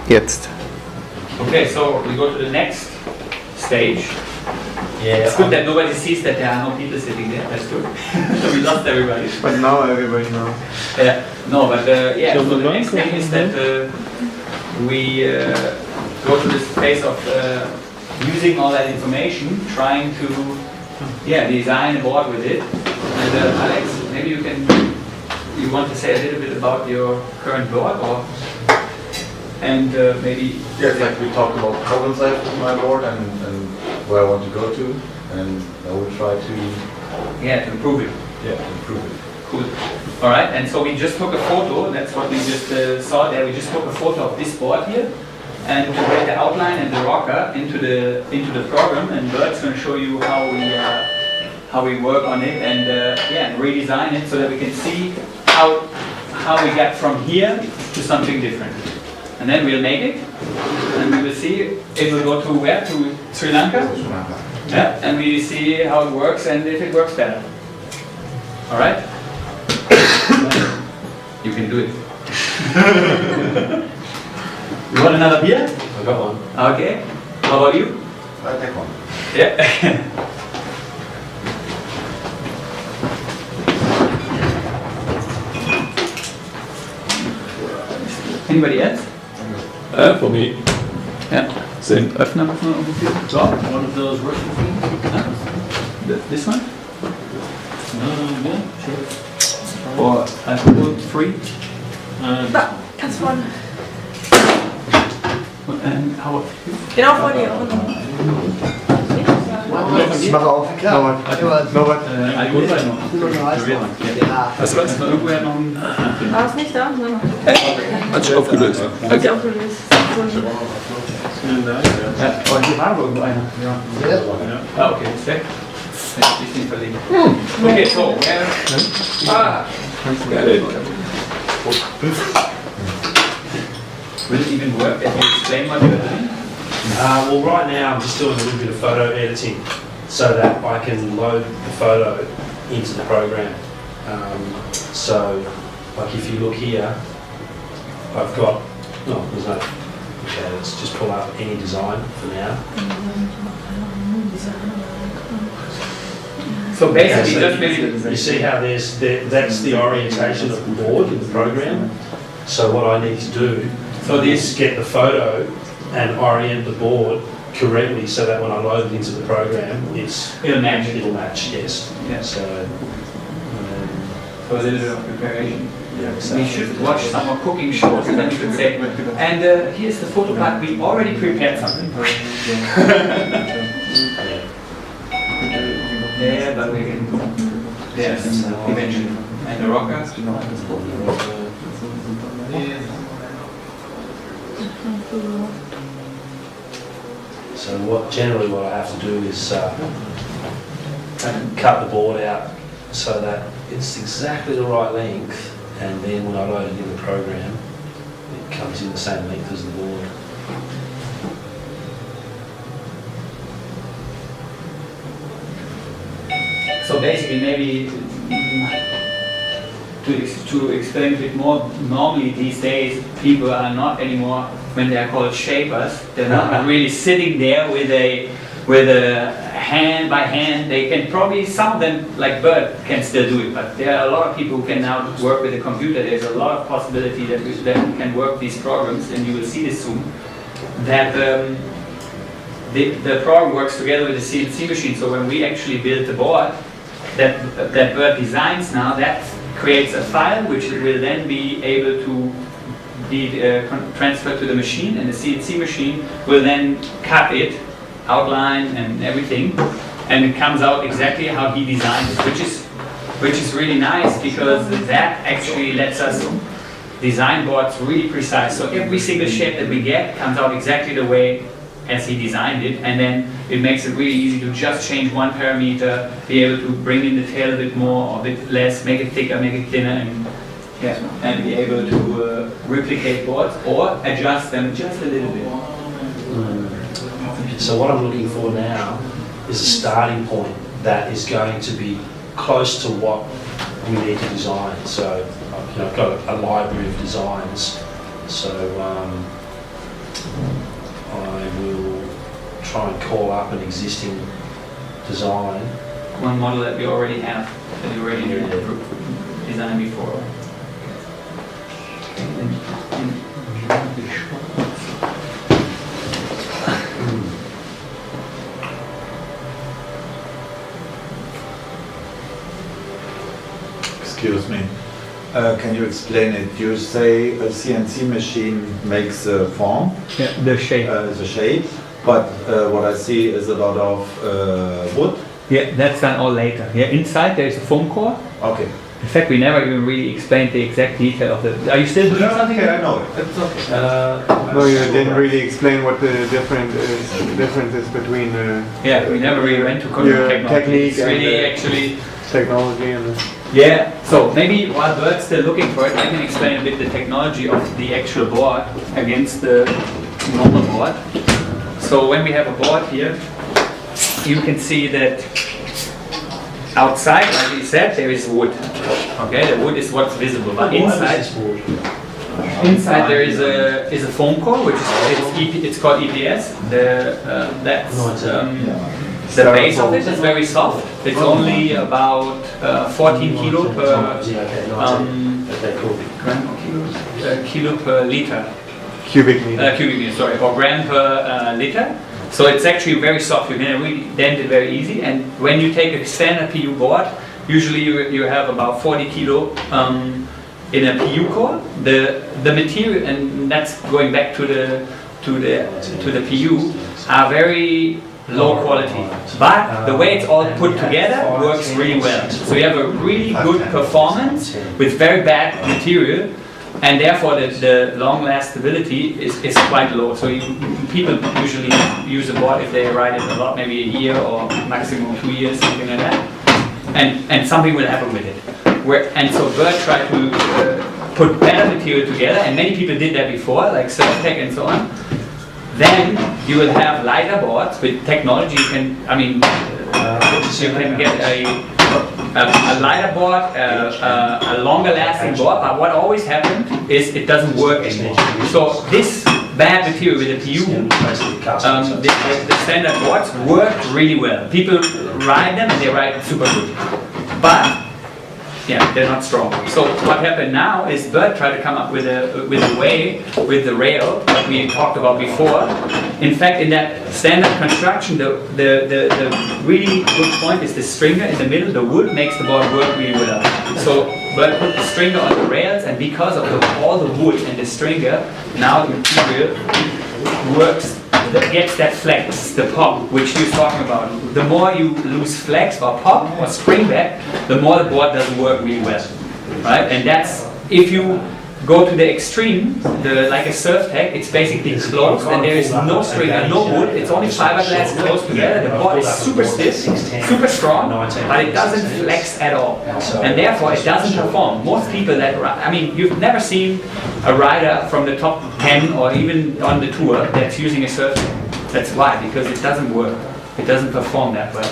Jetzt. Okay, so we go to the next stage. Yeah, It's good that nobody sees that there are no people sitting there. That's good. So we lost everybody. But now everybody knows. Yeah, no, but yeah. So the next thing is that we go to this phase of using all that information, trying to design a board with it. And Alex, maybe you want to say a little bit about your current board, or and maybe Yes, like we talked about problems I have with my board and where I want to go to, and I will try to to improve it. improve it. Cool. All right, and so we just took a photo. That's what we just saw there. We just took a photo of this board here, and we made the outline and the rocker into the program. And Bert's going to show you how we work on it and and redesign it so that we can see how we get from here to something different. And then we'll make it, and we will see it will go to where? To Sri Lanka. Yeah, and we see how it works and if it works better. All right. You can do it. You want another beer? I got one. Okay. How about you? I take one. Yeah. Anybody else? For me. Yeah. Same. Öffner müssen wir ungefähr. So. One of those Russian things? This one? Yeah, sure. Or alcohol free? Ganz vorne. And how? Genau vor dir. Ich mache auf. Norbert. Alkoholfrei noch. Hast du was? Irgendwoher noch ein. War es nicht da? Nein. Hat sich aufgelöst. Hat sie aufgelöst. Ja, aber hier war irgendwo einer. Ja. Ah, okay, ist weg. Ich bin verlegen. Okay, so, Got it. will it even work? Can you explain what you're doing? Well, right now I'm just doing a little bit of photo editing so that I can load the photo into the program. So, like if you look here, I've got, there's no, okay, let's just pull up any design for now. So basically, Okay, just maybe. you see how that's the orientation of the board in the program. So what I need to do is get the photo and orient the board correctly so that when I load it into the program, It'll match. It'll match, yes. Yeah. So So a little bit of preparation. yeah, We should watch some more cooking shows and then you could say, and here's the photo, but we already prepared something. Yeah, but we can, yes, eventually. And the rocker. So what I have to do is cut the board out so that it's exactly the right length, and then when I load it in the program, it comes in the same length as the board. So basically, maybe to explain a bit more, normally these days people are not anymore, when they are called shapers, they're not really sitting there with a hand by hand. They can probably, some of them, like Bert, can still do it, but there are a lot of people who can now work with a computer. There's a lot of possibility that we can work these programs, and you will see this soon, that the program works together with the CNC machine. So when we actually build the board that Bert designs now, that creates a file which will then be able to be transferred to the machine, and the CNC machine will then cut it, outline and everything, and it comes out exactly how he designed it, which is really nice, because that actually lets us design boards really precise. So every single shape that we get comes out exactly the way as he designed it, and then it makes it really easy to just change one parameter, be able to bring in the tail a bit more or a bit less, make it thicker, make it thinner, and be able to replicate boards or adjust them just a little bit. So what I'm looking for now is a starting point that is going to be close to what we need to design. So I've got a library of designs. So I will try and call up an existing design. One model that we already have, that you already designed before. Excuse me. Can you explain it? You say a CNC machine makes a form, Yeah, the shape. the shape, but what I see is a lot of wood. Yeah, that's done all later. Yeah, inside there is a foam core. Okay. In fact, we never even really explained the exact detail of the. Are you still doing something? Okay, I know it. It's okay. No, you didn't really explain what the difference is between Yeah, we never really went to your technology. technique It's and really the actually. technology and the... Yeah, so maybe while Bert's still looking for it, I can explain a bit the technology of the actual board against the normal board. So when we have a board here, you can see that outside, like we said, there is wood. Okay, the wood is what's visible, but inside there is a foam core, which is it's called EPS. The base of it is very soft. It's only about 14 kilo per kilo per liter. Cubic meter. Cubic meter, sorry, or gram per liter. So it's actually very soft. You can really dent it very easy. And when you take a standard PU board, usually you have about 40 kilo in a PU core. The material, and that's going back to the PU, are very low quality, but the way it's all put together works really well. So you have a really good performance with very bad material, and therefore the long lastability is quite low. So people usually use a board if they ride it a lot, maybe a year or maximum 2 years, something like that, and something will happen with it. And so Bert tried to put better material together, and many people did that before, like Surfboards and so on. Then you will have lighter boards with technology. You can get a lighter board, a longer lasting board. But what always happened is it doesn't work anymore. So this bad material with the PU, the standard boards work really well. People ride them and they ride super good. But yeah, they're not strong. So what happened now is Bert tried to come up with a way with the rail that we talked about before. In fact, in that standard construction, the really good point is the stringer in the middle. The wood makes the board work really well. So Bert put the stringer on the rails, and because of all the wood and the stringer, now the material works. Gets that flex, the pop, which he was talking about. The more you lose flex or pop or spring back, the more the board doesn't work really well, right? And that's, if you go to the extreme, like a Surfboard, it's basically closed and there is no stringer, no wood, it's only fiberglass closed together. The board is super stiff, super strong, but it doesn't flex at all. And therefore it doesn't perform. Most people that ride, I mean, you've never seen a rider from the top 10 or even on the tour that's using a Surfboard. That's why, because it doesn't work. It doesn't perform that well.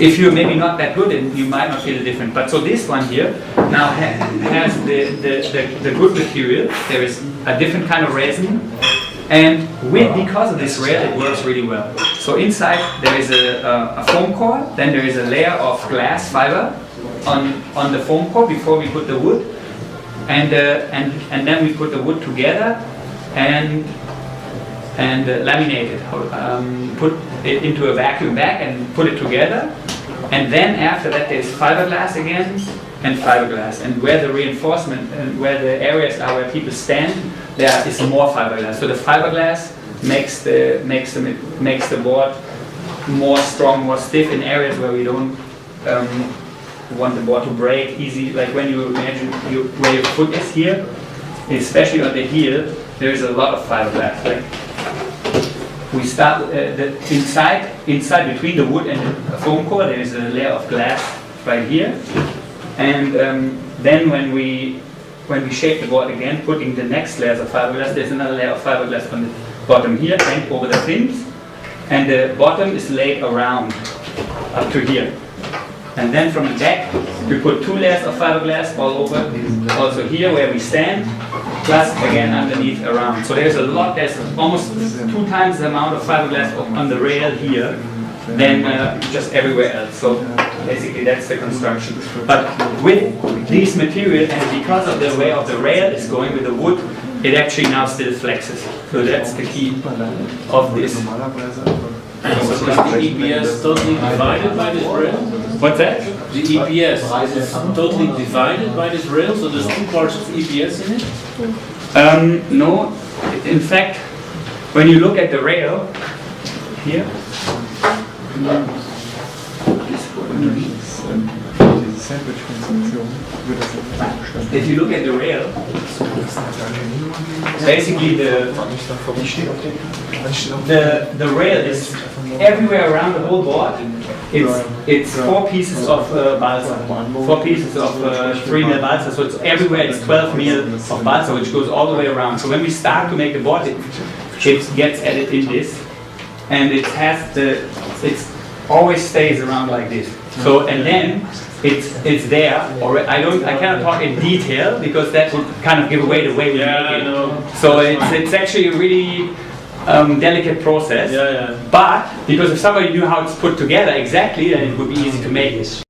If you're maybe not that good, then you might not feel the difference. But so this one here now has the good material. There is a different kind of resin, and because of this rail, it works really well. So inside there is a foam core, then there is a layer of glass fiber on the foam core before we put the wood, and then we put the wood together and laminate it, put it into a vacuum bag and put it together. And then after that there's fiberglass again and fiberglass. And where the reinforcement and where the areas are where people stand, there is more fiberglass. So the fiberglass makes the board more strong, more stiff in areas where we don't want the board to break easy. Like when you imagine where your foot is here, especially on the heel, there is a lot of fiberglass. Like we start inside between the wood and the foam core. There is a layer of glass right here, and then when we shape the board again, putting the next layers of fiberglass, there's another layer of fiberglass on the bottom here and over the fins, and the bottom is laid around up to here, and then from the back We put 2 layers of fiberglass all over, also here where we stand, plus again underneath around. So there's almost 2 times the amount of fiberglass on the rail here than just everywhere else. So basically that's the construction. But with these materials, and because of the way of the rail is going with the wood, it actually now still flexes. So that's the key of this. So is the EPS totally divided by this rail? What's that? The EPS is totally divided by this rail, so there's 2 parts of EPS in it? No, in fact, when you look at the rail here, if you look at the rail, basically the rail is everywhere around the whole board. It's 4 pieces of balsa, 4 pieces of 3 mil balsa. So it's everywhere. It's 12 mil of balsa, which goes all the way around. So when we start to make the board, it gets added in this, and it always stays around like this. So and then it's there. Or I cannot talk in detail because that would kind of give away the way we make it. So it's actually a really delicate process. But because if somebody knew how it's put together exactly, then it would be easy to make it.